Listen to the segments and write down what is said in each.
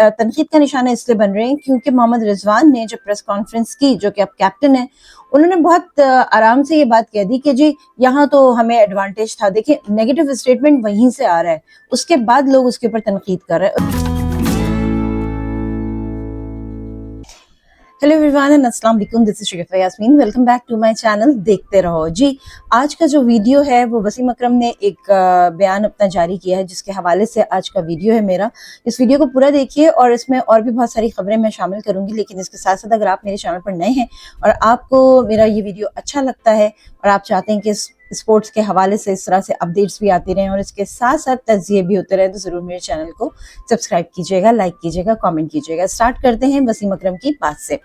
तनकीद का निशाना इसलिए बन रहे हैं क्योंकि मोहम्मद रिजवान ने जब प्रेस कॉन्फ्रेंस की, जो कि अब कैप्टन है, उन्होंने बहुत आराम से ये बात कह दी कि जी यहाँ तो हमें एडवांटेज था। देखिए, नेगेटिव स्टेटमेंट वहीं से आ रहा है, उसके बाद लोग उसके ऊपर तनकीद कर रहे हैं। हेलो एवरीवन एंड अस्सलाम वालेकुम, this is Sharifa Yasmeen. Welcome back to my channel देखते रहो। जी, आज का जो वीडियो है वो वसीम अकरम ने एक बयान अपना जारी किया है, जिसके हवाले से आज का वीडियो है मेरा। इस वीडियो को पूरा देखिए और इसमें और भी बहुत सारी खबरें मैं शामिल करूंगी, लेकिन इसके साथ साथ अगर आप मेरे चैनल पर नए हैं और आपको मेरा ये वीडियो अच्छा लगता है और आप चाहते हैं कि स्पोर्ट्स के हवाले से इस तरह से अपडेट्स भी आती रहें और इसके साथ साथ तज़किये भी होते रहे, तो ज़रूर मेरे चैनल को सब्सक्राइब कीजिएगा, लाइक कीजिएगा, कमेंट कीजिएगा। स्टार्ट करते हैं वसीम अकरम की बात से।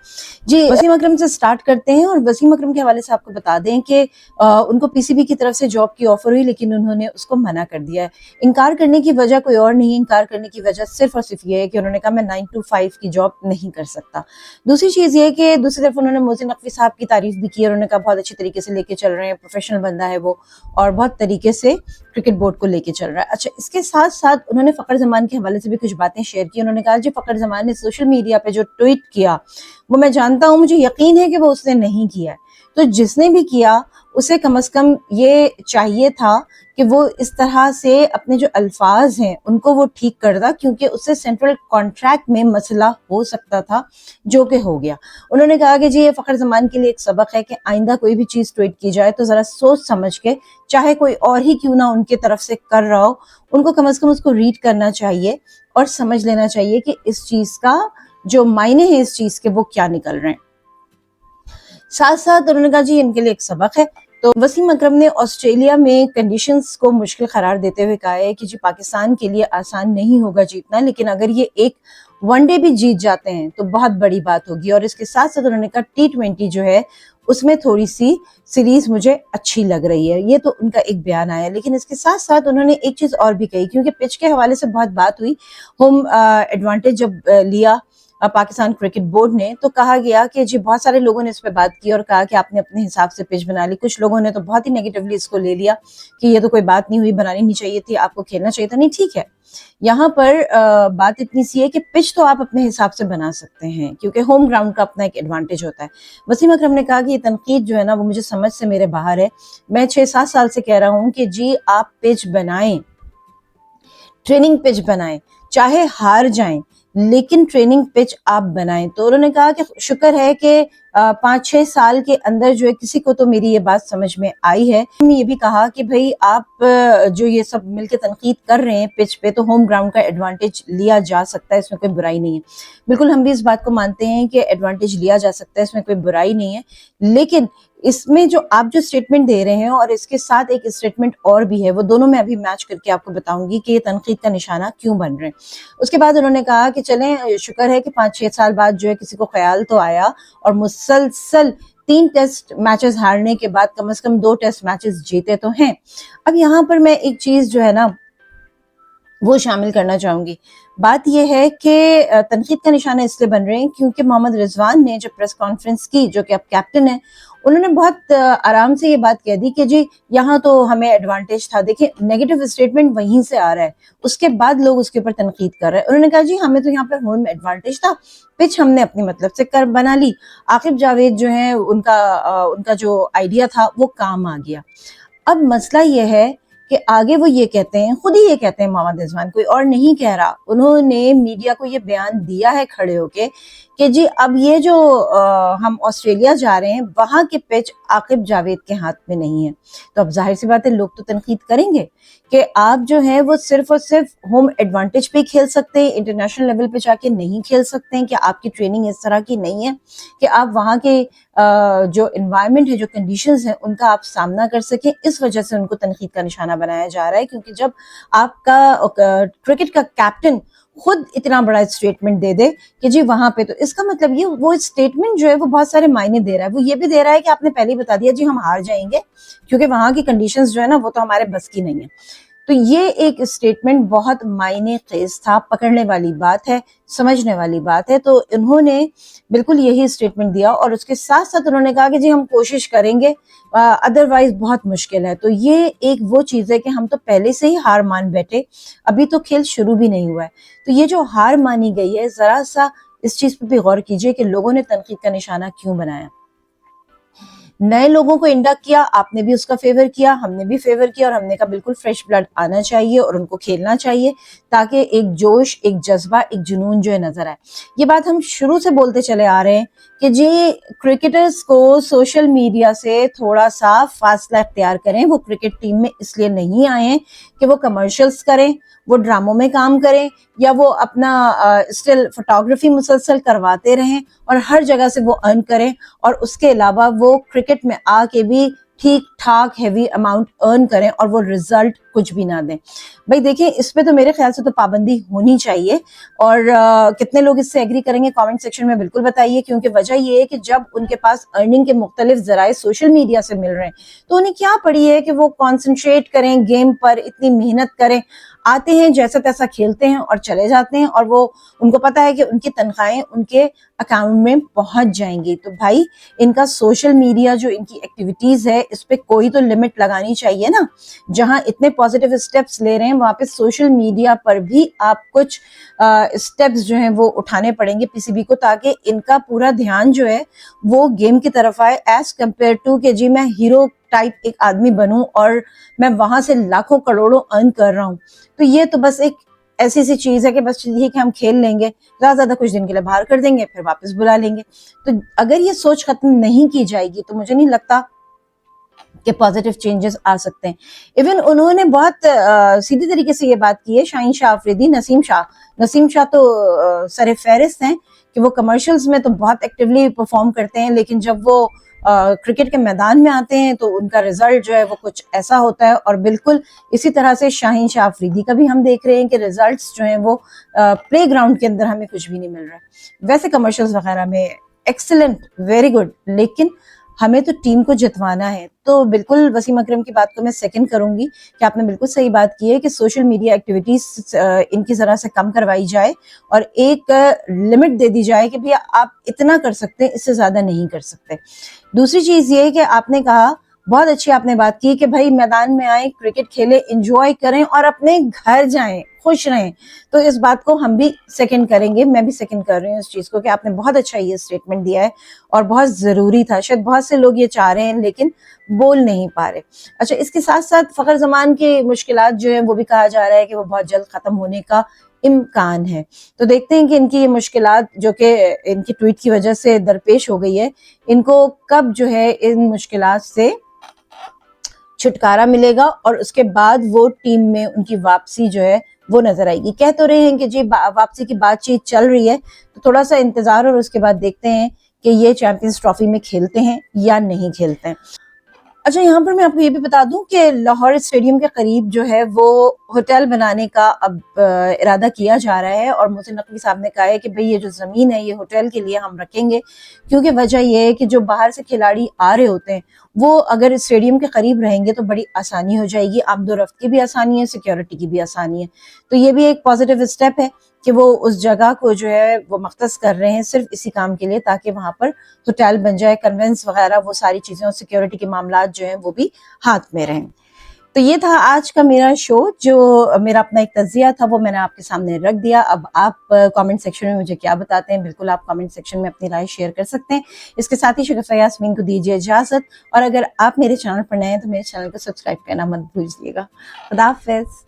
जी, वसीम अकरम से स्टार्ट करते हैं और वसीम अकरम के हवाले से आपको बता दें कि उनको पीसीबी की तरफ से जॉब की ऑफर हुई, लेकिन उन्होंने उसको मना कर दिया है। इनकार करने की वजह कोई और नहीं है, इनकार करने की वजह सिर्फ और सिर्फ ये है कि उन्होंने कहा मैं 9 to 5 की जॉब नहीं कर सकता। दूसरी चीज़ ये है कि दूसरी तरफ उन्होंने मोहसिन नकवी साहब की तारीफ भी की और उन्होंने कहा बहुत अच्छी तरीके से लेके चल रहे हैं, प्रोफेशनल बंदा है वो और बहुत तरीके से क्रिकेट बोर्ड को लेके चल रहा है। अच्छा, इसके साथ साथ उन्होंने फ़खर ज़मान के हवाले से भी कुछ बातें शेयर की। उन्होंने कहा जी फ़खर ज़मान ने सोशल मीडिया पे जो ट्वीट किया वो मैं जानता हूँ, मुझे यकीन है कि वो उसने नहीं किया है, तो जिसने भी किया उसे कम से कम ये चाहिए था कि वो इस तरह से अपने जो अल्फाज हैं उनको वो ठीक करता, क्योंकि उससे सेंट्रल कॉन्ट्रैक्ट में मसला हो सकता था, जो कि हो गया। उन्होंने कहा कि जी ये फ़खर ज़मान के लिए एक सबक है कि आइंदा कोई भी चीज़ ट्वीट की जाए तो ज़रा सोच समझ के, चाहे कोई और ही क्यों ना उनके तरफ से कर रहा हो, उनको कम से कम उसको रीड करना चाहिए और समझ लेना चाहिए कि इस चीज़ का जो मायने हैं इस चीज़ के वो क्या निकल रहे हैं। साथ साथ उन्होंने कहा जी इनके लिए एक सबक है। तो वसीम अकरम ने ऑस्ट्रेलिया में कंडीशंस को मुश्किल करार देते हुए कहा है कि जी पाकिस्तान के लिए आसान नहीं होगा जीतना, लेकिन अगर ये एक वनडे भी जीत जाते हैं तो बहुत बड़ी बात होगी। और इसके साथ साथ उन्होंने कहा T20 जो है उसमें थोड़ी सी सीरीज मुझे अच्छी लग रही है। ये तो उनका एक बयान आया, लेकिन इसके साथ साथ उन्होंने एक चीज और भी कही, क्योंकि पिच के हवाले से बहुत बात हुई। होम एडवांटेज जब लिया पाकिस्तान क्रिकेट बोर्ड ने, तो कहा गया कि जी बहुत सारे लोगों ने इस पे बात की और कहा कि आपने अपने हिसाब से पिच बना ली। कुछ लोगों ने तो बहुत ही नेगेटिवली इसको ले लिया कि ये तो कोई बात नहीं हुई, बनानी नहीं चाहिए थी, आपको खेलना चाहिए था। नहीं, ठीक है, यहाँ पर बात इतनी सी है कि पिच तो आप अपने हिसाब से बना सकते हैं, क्योंकि होम ग्राउंड का अपना एक एडवांटेज होता है। वसीम अकरम ने कहा कि ये तनकीद जो है ना वो मुझे समझ से मेरे बाहर है। मैं 6-7 साल से कह रहा हूँ कि जी आप पिच बनाएं, ट्रेनिंग पिच बनाएं, चाहे हार जाएं लेकिन ट्रेनिंग पिच आप बनाएं। तो उन्होंने कहा कि शुक्र है कि 5-6 साल के अंदर जो है किसी को तो मेरी ये बात समझ में आई है। उन्होंने ये भी कहा कि भाई आप जो ये सब मिलके तनकीद कर रहे हैं पिच पे, तो होम ग्राउंड का एडवांटेज लिया जा सकता है, इसमें कोई बुराई नहीं है। बिल्कुल हम भी इस बात को मानते हैं कि एडवांटेज लिया जा सकता है, इसमें कोई बुराई नहीं है, लेकिन इसमें जो आप जो स्टेटमेंट दे रहे हैं और इसके साथ एक स्टेटमेंट और भी है, वो दोनों मैं अभी मैच करके आपको बताऊंगी कि ये तनकीद का निशाना क्यों बन रहे हैं। उसके बाद उन्होंने कहा कि चलें, शुक्र है कि 5-6 साल बाद जो है किसी को ख्याल तो आया और मुसलसल 3 टेस्ट मैचेस हारने के बाद कम से कम 2 टेस्ट मैचेस जीते तो हैं। अब यहाँ पर मैं एक चीज जो है ना वो शामिल करना चाहूंगी। बात यह है कि तनकीद का निशाना इसलिए बन रहे हैं क्योंकि मोहम्मद रिजवान ने जब प्रेस कॉन्फ्रेंस की, जो कि अब कैप्टन है, उन्होंने बहुत आराम से ये बात कह दी कि जी यहाँ तो हमें एडवांटेज था। देखिए, नेगेटिव स्टेटमेंट वहीं से आ रहा है, उसके बाद लोग उसके ऊपर तनकीद कर रहे हैं। उन्होंने कहा जी हमें तो यहाँ पर होम एडवांटेज था, पिच हमने अपनी मतलब से कर बना ली। आकिब जावेद जो है उनका जो आइडिया था वो काम आ गया। अब मसला यह है कि आगे वो ये कहते हैं, खुद ही ये कहते हैं मोहम्मद रिजवान, कोई और नहीं कह रहा, उन्होंने मीडिया को ये बयान दिया है खड़े होके कि जी अब ये जो हम ऑस्ट्रेलिया जा रहे हैं वहां के पिच आकिब जावेद के हाथ में नहीं है। तो अब जाहिर सी बात है लोग तो तनकीद करेंगे कि आप जो है वो सिर्फ और सिर्फ होम एडवांटेज पे खेल सकते हैं, इंटरनेशनल लेवल पे जाके नहीं खेल सकते हैं, कि आपकी ट्रेनिंग इस तरह की नहीं है कि आप वहाँ के जो एनवायरनमेंट है, जो कंडीशंस हैं, उनका आप सामना कर सकें। इस वजह से उनको तनकीद का निशाना बनाया जा रहा है, क्योंकि जब आपका क्रिकेट का कैप्टन खुद इतना बड़ा स्टेटमेंट दे दे कि जी वहां पे, तो इसका मतलब ये वो स्टेटमेंट जो है वो बहुत सारे मायने दे रहा है। वो ये भी दे रहा है कि आपने पहले ही बता दिया जी हम हार जाएंगे, क्योंकि वहां की कंडीशंस जो है ना वो तो हमारे बस की नहीं है। تو یہ ایک اسٹیٹمنٹ بہت معنی خیز تھا، پکڑنے والی بات ہے، سمجھنے والی بات ہے. تو انہوں نے بالکل یہی اسٹیٹمنٹ دیا اور اس کے ساتھ ساتھ انہوں نے کہا کہ جی ہم کوشش کریں گے، ادروائز بہت مشکل ہے. تو یہ ایک وہ چیز ہے کہ ہم تو پہلے سے ہی ہار مان بیٹھے، ابھی تو کھیل شروع بھی نہیں ہوا ہے. تو یہ جو ہار مانی گئی ہے، ذرا سا اس چیز پہ بھی غور کیجئے کہ لوگوں نے تنقید کا نشانہ کیوں بنایا. نئے لوگوں کو انڈکٹ کیا، آپ نے بھی اس کا فیور کیا، ہم نے بھی فیور کیا، اور ہم نے کہا بالکل فریش بلڈ آنا چاہیے اور ان کو کھیلنا چاہیے تاکہ ایک جوش، ایک جذبہ، ایک جنون جو ہے نظر آئے. یہ بات ہم شروع سے بولتے چلے آ رہے ہیں کہ جی کرکٹرز کو سوشل میڈیا سے تھوڑا سا فاصلہ اختیار کریں. وہ کرکٹ ٹیم میں اس لیے نہیں آئے ہیں کہ وہ کمرشلز کریں، وہ ڈراموں میں کام کریں، یا وہ اپنا اسٹل فوٹوگرافی مسلسل کرواتے رہیں اور ہر جگہ سے وہ ارن کریں، اور اس کے علاوہ وہ کرکٹ میں آ کے بھی ٹھیک ٹھاک ہیوی اماؤنٹ ارن کریں اور وہ ریزلٹ کچھ بھی نہ دیں. بھائی دیکھیں، اس پہ تو میرے خیال سے تو پابندی ہونی چاہیے. اور کتنے لوگ اس سے ایگری کریں گے کامنٹ سیکشن میں بالکل بتائیے، کیونکہ وجہ یہ ہے کہ جب ان کے پاس ارننگ کے مختلف ذرائع سوشل میڈیا سے مل رہے ہیں تو انہیں کیا پڑی ہے کہ وہ کانسنٹریٹ کریں گیم پر، اتنی محنت کریں. آتے ہیں جیسا تیسا کھیلتے ہیں اور چلے جاتے ہیں، اور وہ ان کو پتا ہے کہ ان کی تنخواہیں ان کے اکاؤنٹ میں پہنچ جائیں گی. تو بھائی ان کا سوشل میڈیا جو ان کی ایکٹیویٹیز ہے اس پہ کوئی تو لمٹ لگانی چاہیے نا. جہاں اتنے پازیٹیو اسٹیپس لے رہے ہیں وہاں پہ سوشل میڈیا پر بھی آپ کچھ اسٹیپس جو ہیں وہ اٹھانے پڑیں گے پی سی بی کو، تاکہ ان کا پورا دھیان جو ہے وہ گیم کی طرف آئے، ایز کمپیئر ٹو کہ جی میں ہیرو ٹائپ ایک آدمی بنوں اور میں وہاں سے لاکھوں کروڑوں ارن کر رہا ہوں. تو یہ تو بس ایک ایسی سی چیز ہے کہ بس یہ کہ ہم کھیل لیں گے، زیادہ کچھ دن کے لیے باہر کر دیں گے، پھر واپس بلا لیں گے. تو اگر یہ سوچ ختم نہیں کی جائے گی تو مجھے نہیں لگتا کہ پازیٹیو چینجز آ سکتے ہیں. ایون انہوں نے بہت سیدھی طریقے سے یہ بات کی ہے، شاہین شاہ آفریدی، نسیم شاہ تو سر فہرست ہیں کہ وہ کمرشلز میں تو بہت ایکٹیولی پرفارم کرتے ہیں، لیکن جب وہ کرکٹ کے میدان میں آتے ہیں تو ان کا ریزلٹ جو ہے وہ کچھ ایسا ہوتا ہے. اور بالکل اسی طرح سے شاہین شاہ آفریدی کا بھی ہم دیکھ رہے ہیں کہ ریزلٹس جو ہیں وہ پلے گراؤنڈ کے اندر ہمیں کچھ بھی نہیں مل رہا. ویسے کمرشلز وغیرہ میں ایکسلنٹ، ویری گڈ، لیکن ہمیں تو ٹیم کو جتوانا ہے. تو بالکل وسیم اکرم کی بات کو میں سیکنڈ کروں گی کہ آپ نے بالکل صحیح بات کی ہے کہ سوشل میڈیا ایکٹیویٹیز ان کی ذرا سے کم کروائی جائے اور ایک لمٹ دے دی جائے کہ بھیا آپ اتنا کر سکتے ہیں، اس سے زیادہ نہیں کر سکتے. دوسری چیز یہ ہے کہ آپ نے کہا، بہت اچھی آپ نے بات کی کہ بھائی میدان میں آئیں، کرکٹ کھیلیں، انجوائے کریں اور اپنے گھر جائیں، خوش رہیں. تو اس بات کو ہم بھی سیکنڈ کریں گے، میں بھی سیکنڈ کر رہی ہوں اس چیز کو کہ آپ نے بہت اچھا یہ اسٹیٹمنٹ دیا ہے اور بہت ضروری تھا. شاید بہت سے لوگ یہ چاہ رہے ہیں لیکن بول نہیں پا رہے. اچھا، اس کے ساتھ ساتھ فخر زمان کی مشکلات جو ہیں وہ بھی کہا جا رہا ہے کہ وہ بہت جلد ختم ہونے کا امکان ہے. تو دیکھتے ہیں کہ ان کی یہ مشکلات جو کہ ان کی ٹویٹ کی وجہ سے درپیش ہو گئی ہے، ان کو کب جو ہے ان مشکلات سے چھٹکارا ملے گا اور اس کے بعد وہ ٹیم میں ان کی واپسی جو ہے وہ نظر آئے گی. کہہ تو رہے ہیں کہ جی واپسی کی بات چیت چل رہی ہے، تو تھوڑا سا انتظار اور اس کے بعد دیکھتے ہیں کہ یہ چیمپئنز ٹرافی میں کھیلتے ہیں یا نہیں کھیلتے ہیں. اچھا، یہاں پر میں آپ کو یہ بھی بتا دوں کہ لاہور اسٹیڈیم کے قریب جو ہے وہ ہوٹل بنانے کا اب ارادہ کیا جا رہا ہے، اور محسن نقوی صاحب نے کہا ہے کہ بھئی یہ جو زمین ہے یہ ہوٹل کے لیے ہم رکھیں گے، کیونکہ وجہ یہ ہے کہ جو باہر سے کھلاڑی آ رہے ہوتے ہیں وہ اگر اسٹیڈیم کے قریب رہیں گے تو بڑی آسانی ہو جائے گی، آمد و رفت کی بھی آسانی ہے، سیکیورٹی کی بھی آسانی ہے. تو یہ بھی ایک پازیٹیو اسٹیپ ہے کہ وہ اس جگہ کو جو ہے وہ مختص کر رہے ہیں صرف اسی کام کے لیے، تاکہ وہاں پر ہوٹل بن جائے، کنوینس وغیرہ وہ ساری چیزیں اور سیکیورٹی کے معاملات جو ہیں وہ بھی ہاتھ میں رہیں. تو یہ تھا آج کا میرا شو، جو میرا اپنا ایک تجزیہ تھا وہ میں نے آپ کے سامنے رکھ دیا. اب آپ کامنٹ سیکشن میں مجھے کیا بتاتے ہیں، بالکل آپ کامنٹ سیکشن میں اپنی رائے شیئر کر سکتے ہیں. اس کے ساتھ ہی شگفتہ یاسمین کو دیجیے اجازت، اور اگر آپ میرے چینل پر نئے ہیں تو میرے چینل کو سبسکرائب کرنا مت بھولیے گا. خدا حافظ.